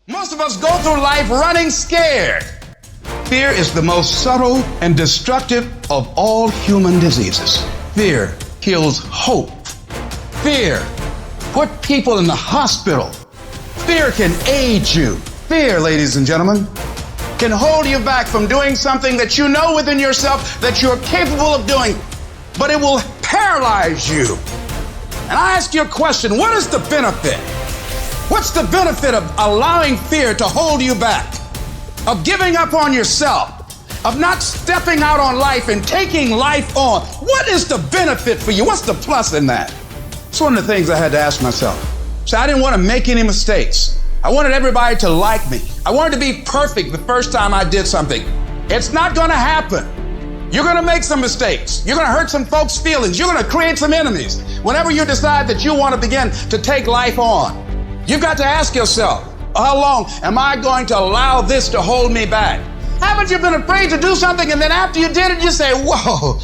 Most of us go through life running scared. Fear is the most subtle and destructive of all human diseases. Fear kills hope. Fear put people in the hospital. Fear can aid you. Fear, ladies and gentlemen, can hold you back from doing something that you know within yourself that you're capable of doing, but it will paralyze you. And I ask you a question, what is the benefit? What's the benefit of allowing fear to hold you back? Of giving up on yourself? Of not stepping out on life and taking life on? What is the benefit for you? What's the plus in that? It's one of the things I had to ask myself. So I didn't want to make any mistakes. I wanted everybody to like me. I wanted to be perfect the first time I did something. It's not going to happen. You're going to make some mistakes. You're going to hurt some folks' feelings. You're going to create some enemies. Whenever you decide that you want to begin to take life on, you've got to ask yourself, how long am I going to allow this to hold me back? Haven't you been afraid to do something and then after you did it, you say, whoa,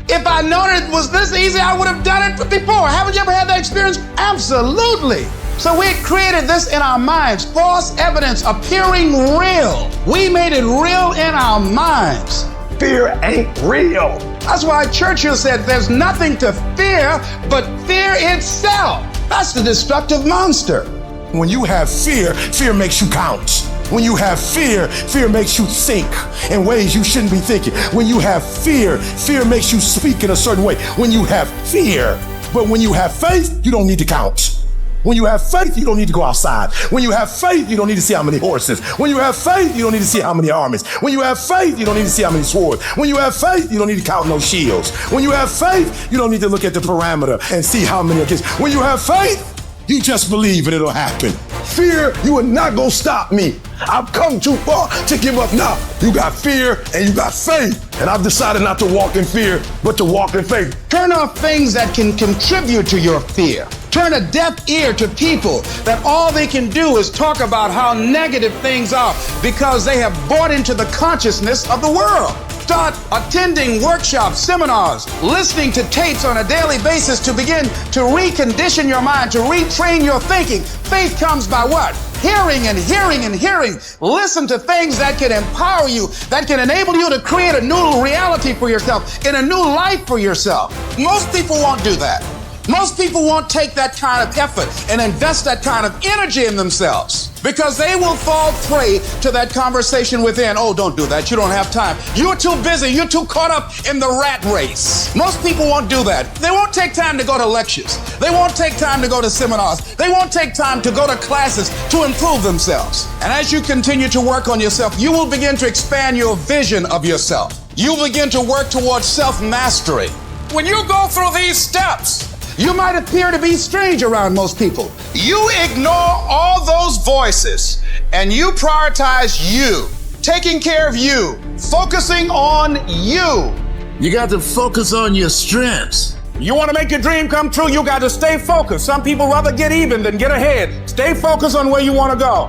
if I known it was this easy, I would have done it before. Haven't you ever had that experience? Absolutely. So we created this in our minds, false evidence appearing real. We made it real in our minds. Fear ain't real. That's why Churchill said there's nothing to fear but fear itself. That's the destructive monster. When you have fear, fear makes you count. When you have fear, fear makes you think in ways you shouldn't be thinking. When you have fear, fear makes you speak in a certain way. When you have fear, but when you have faith, you don't need to count. When you have faith, you don't need to go outside. When you have faith, you don't need to see how many horses. When you have faith, you don't need to see how many armies. When you have faith, you don't need to see how many swords. When you have faith, you don't need to count no shields. When you have faith, you don't need to look at the parameter and see how many are kids. When you have faith, you just believe and it'll happen. Fear, you are not gonna stop me. I've come too far to give up now. You got fear and you got faith. And I've decided not to walk in fear, but to walk in faith. Turn off things that can contribute to your fear. Turn a deaf ear to people that all they can do is talk about how negative things are because they have bought into the consciousness of the world. Start attending workshops, seminars, listening to tapes on a daily basis to begin to recondition your mind, to retrain your thinking. Faith comes by what? Hearing and hearing and hearing. Listen to things that can empower you, that can enable you to create a new reality for yourself, in a new life for yourself. Most people won't do that. Most people won't take that kind of effort and invest that kind of energy in themselves because they will fall prey to that conversation within. Oh, don't do that. You don't have time. You're too busy. You're too caught up in the rat race. Most people won't do that. They won't take time to go to lectures. They won't take time to go to seminars. They won't take time to go to classes to improve themselves. And as you continue to work on yourself, you will begin to expand your vision of yourself. You'll begin to work towards self-mastery. When you go through these steps, you might appear to be strange around most people. You ignore all those voices and you prioritize you, taking care of you, focusing on you. You got to focus on your strengths. You want to make your dream come true, you got to stay focused. Some people rather get even than get ahead. Stay focused on where you want to go.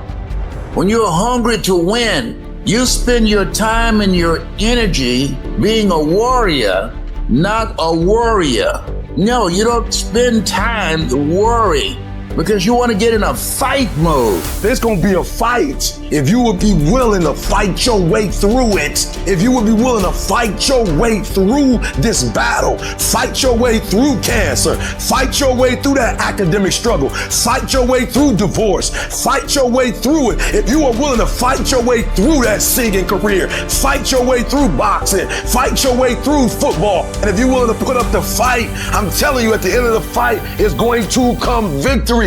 When you're hungry to win, you spend your time and your energy being a warrior, not a worrier. No, you don't spend time to worry because you want to get in a fight mode. There's gonna be a fight if you would be willing to fight your way through it. If you would be willing to fight your way through this battle, fight your way through cancer, fight your way through that academic struggle, fight your way through divorce, fight your way through it. If you are willing to fight your way through that singing career, fight your way through boxing, fight your way through football, and if you're willing to put up the fight, I'm telling you at the end of the fight is going to come victory.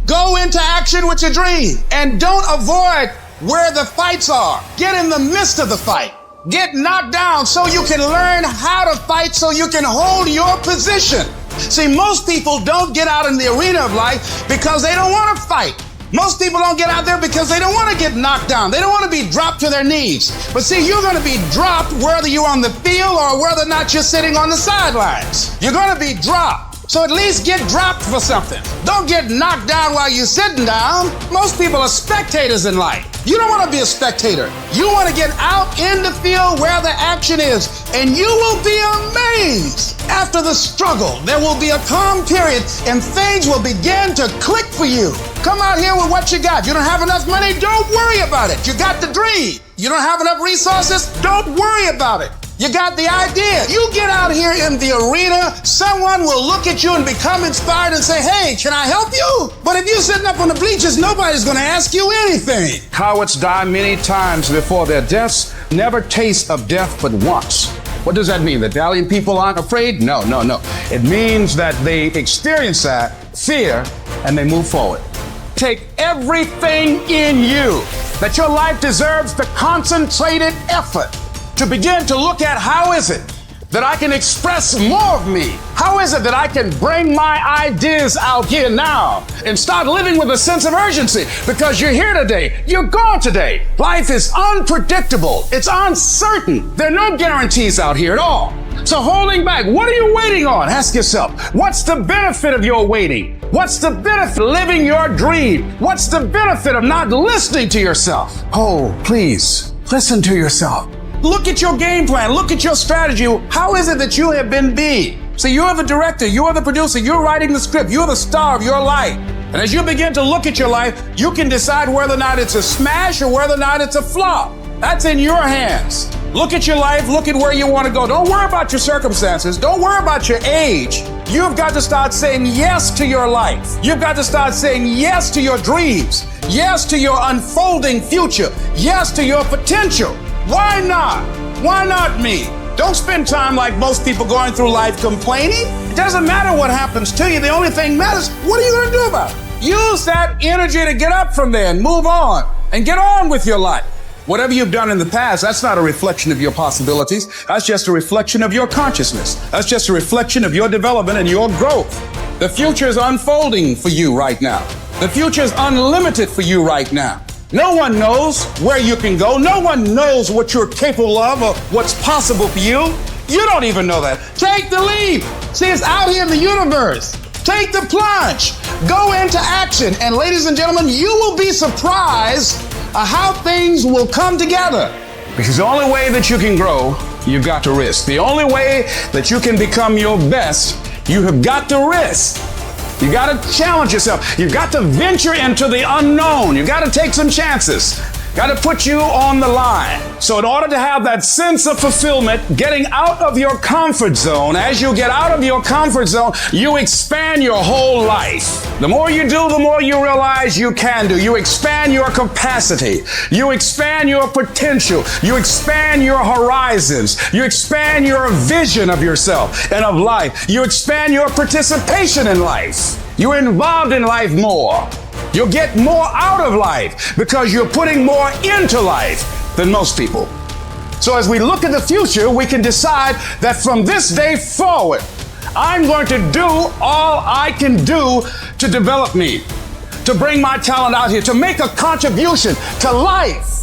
Go into action with your dream and don't avoid where the fights are. Get in the midst of the fight. Get knocked down so you can learn how to fight so you can hold your position. See, most people don't get out in the arena of life because they don't want to fight. Most people don't get out there because they don't want to get knocked down. They don't want to be dropped to their knees. But see, you're going to be dropped whether you're on the field or whether or not you're sitting on the sidelines. You're going to be dropped. So at least get dropped for something. Don't get knocked down while you're sitting down. Most people are spectators in life. You don't want to be a spectator. You want to get out in the field where the action is, and you will be amazed. After the struggle, there will be a calm period, and things will begin to click for you. Come out here with what you got. You don't have enough money? Don't worry about it. You got the dream. You don't have enough resources? Don't worry about it. You got the idea. You get out here in the arena, someone will look at you and become inspired and say, hey, can I help you? But if you're sitting up on the bleachers, nobody's going to ask you anything. Cowards die many times before their deaths, never taste of death but once. What does that mean? That valiant people aren't afraid? No. It means that they experience that fear and they move forward. Take everything in you, that your life deserves the concentrated effort to begin to look at how is it that I can express more of me? How is it that I can bring my ideas out here now and start living with a sense of urgency? Because you're here today, you're gone today. Life is unpredictable, it's uncertain. There are no guarantees out here at all. So holding back, what are you waiting on? Ask yourself, what's the benefit of your waiting? What's the benefit of living your dream? What's the benefit of not listening to yourself? Oh, please, listen to yourself. Look at your game plan. Look at your strategy. How is it that you have been being? So you're the director, you're the producer, you're writing the script, you're the star of your life. And as you begin to look at your life, you can decide whether or not it's a smash or whether or not it's a flop. That's in your hands. Look at your life, look at where you want to go. Don't worry about your circumstances. Don't worry about your age. You've got to start saying yes to your life. You've got to start saying yes to your dreams. Yes to your unfolding future. Yes to your potential. Why not? Why not me? Don't spend time like most people going through life complaining. It doesn't matter what happens to you. The only thing matters, what are you going to do about it? Use that energy to get up from there and move on and get on with your life. Whatever you've done in the past, that's not a reflection of your possibilities. That's just a reflection of your consciousness. That's just a reflection of your development and your growth. The future is unfolding for you right now. The future is unlimited for you right now. No one knows where you can go. No one knows what you're capable of or what's possible for you. You don't even know that. Take the leap. See, it's out here in the universe. Take the plunge. Go into action. And ladies and gentlemen, you will be surprised how things will come together. Because the only way that you can grow, you've got to risk. The only way that you can become your best, you have got to risk. You got to challenge yourself. You've got to venture into the unknown. You've got to take some chances. Got to put you on the line. So in order to have that sense of fulfillment, getting out of your comfort zone, as you get out of your comfort zone, you expand your whole life. The more you do, the more you realize you can do. You expand your capacity. You expand your potential. You expand your horizons. You expand your vision of yourself and of life. You expand your participation in life. You're involved in life more. You'll get more out of life because you're putting more into life than most people. So as we look at the future, we can decide that from this day forward, I'm going to do all I can do to develop me, to bring my talent out here, to make a contribution to life.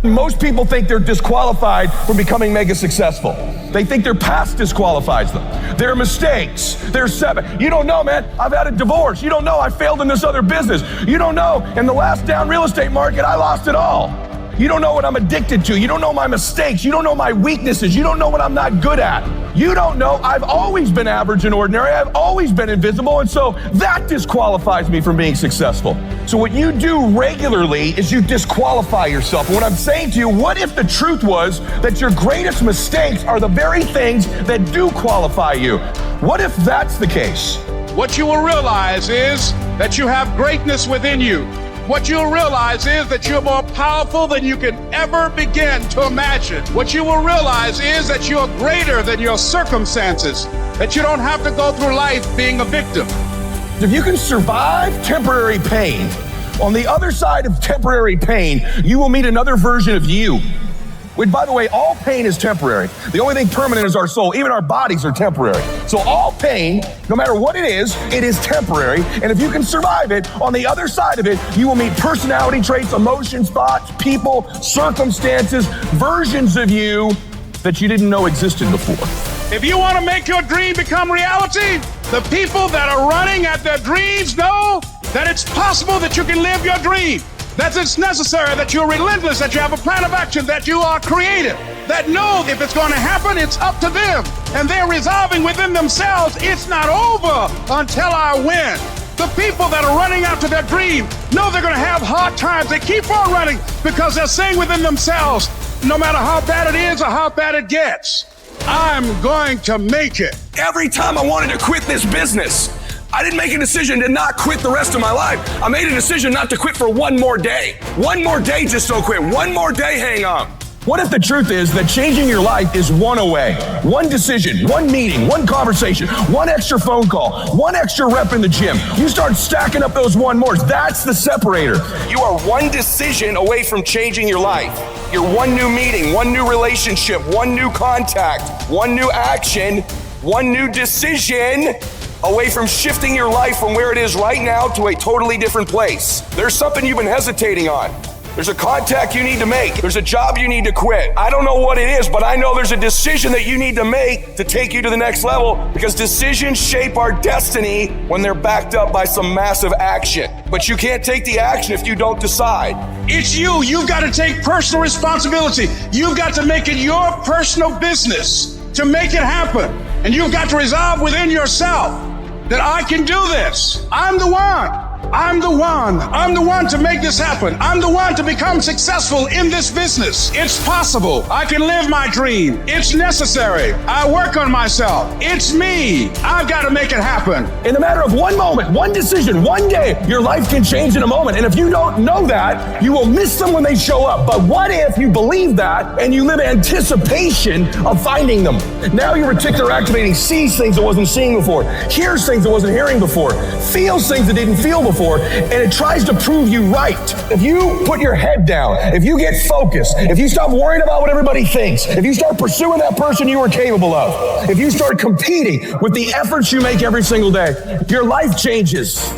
Most people think they're disqualified from becoming mega successful. They think their past disqualifies them. Their mistakes, their setback. You don't know, man. I've had a divorce. You don't know. I failed in this other business. You don't know. In the last down real estate market, I lost it all. You don't know what I'm addicted to. You don't know my mistakes. You don't know my weaknesses. You don't know what I'm not good at. You don't know. I've always been average and ordinary. I've always been invisible. And so that disqualifies me from being successful. So what you do regularly is you disqualify yourself. And what I'm saying to you, what if the truth was that your greatest mistakes are the very things that do qualify you? What if that's the case? What you will realize is that you have greatness within you. What you'll realize is that you're more powerful than you can ever begin to imagine. What you will realize is that you're greater than your circumstances, that you don't have to go through life being a victim. If you can survive temporary pain, on the other side of temporary pain, you will meet another version of you. Which, by the way, all pain is temporary. The only thing permanent is our soul. Even our bodies are temporary. So all pain, no matter what it is temporary. And if you can survive it, on the other side of it, you will meet personality traits, emotions, thoughts, people, circumstances, versions of you that you didn't know existed before. If you want to make your dream become reality, the people that are running at their dreams know that it's possible that you can live your dream. that it's necessary, that you're relentless, that you have a plan of action, that you are creative, that know if it's going to happen, it's up to them. And they're resolving within themselves, it's not over until I win. The people that are running after their dream know they're going to have hard times. They keep on running because they're saying within themselves, no matter how bad it is or how bad it gets, I'm going to make it. Every time I wanted to quit this business, I didn't make a decision to not quit the rest of my life. I made a decision not to quit for one more day. One more day, just don't quit. One more day, hang on. What if the truth is that changing your life is one away? One decision, one meeting, one conversation, one extra phone call, one extra rep in the gym. You start stacking up those one mores. That's the separator. You are one decision away from changing your life. You're one new meeting, one new relationship, one new contact, one new action, one new decision away from shifting your life from where it is right now to a totally different place. There's something you've been hesitating on. There's a contact you need to make. There's a job you need to quit. I don't know what it is, but I know there's a decision that you need to make to take you to the next level, because decisions shape our destiny when they're backed up by some massive action. But you can't take the action if you don't decide. It's you. You've got to take personal responsibility. You've got to make it your personal business to make it happen. And you've got to resolve within yourself that I can do this. I'm the one. I'm the one. I'm the one to make this happen. I'm the one to become successful in this business. It's possible. I can live my dream. It's necessary. I work on myself. It's me. I've got to make it happen. In a matter of one moment, one decision, one day, your life can change in a moment. And if you don't know that, you will miss them when they show up. But what if you believe that and you live in anticipation of finding them? Now your reticular activating sees things it wasn't seeing before, hears things it wasn't hearing before, feels things it didn't feel before, and it tries to prove you right. If you put your head down, if you get focused, if you stop worrying about what everybody thinks, if you start pursuing that person you are capable of, if you start competing with the efforts you make every single day, your life changes.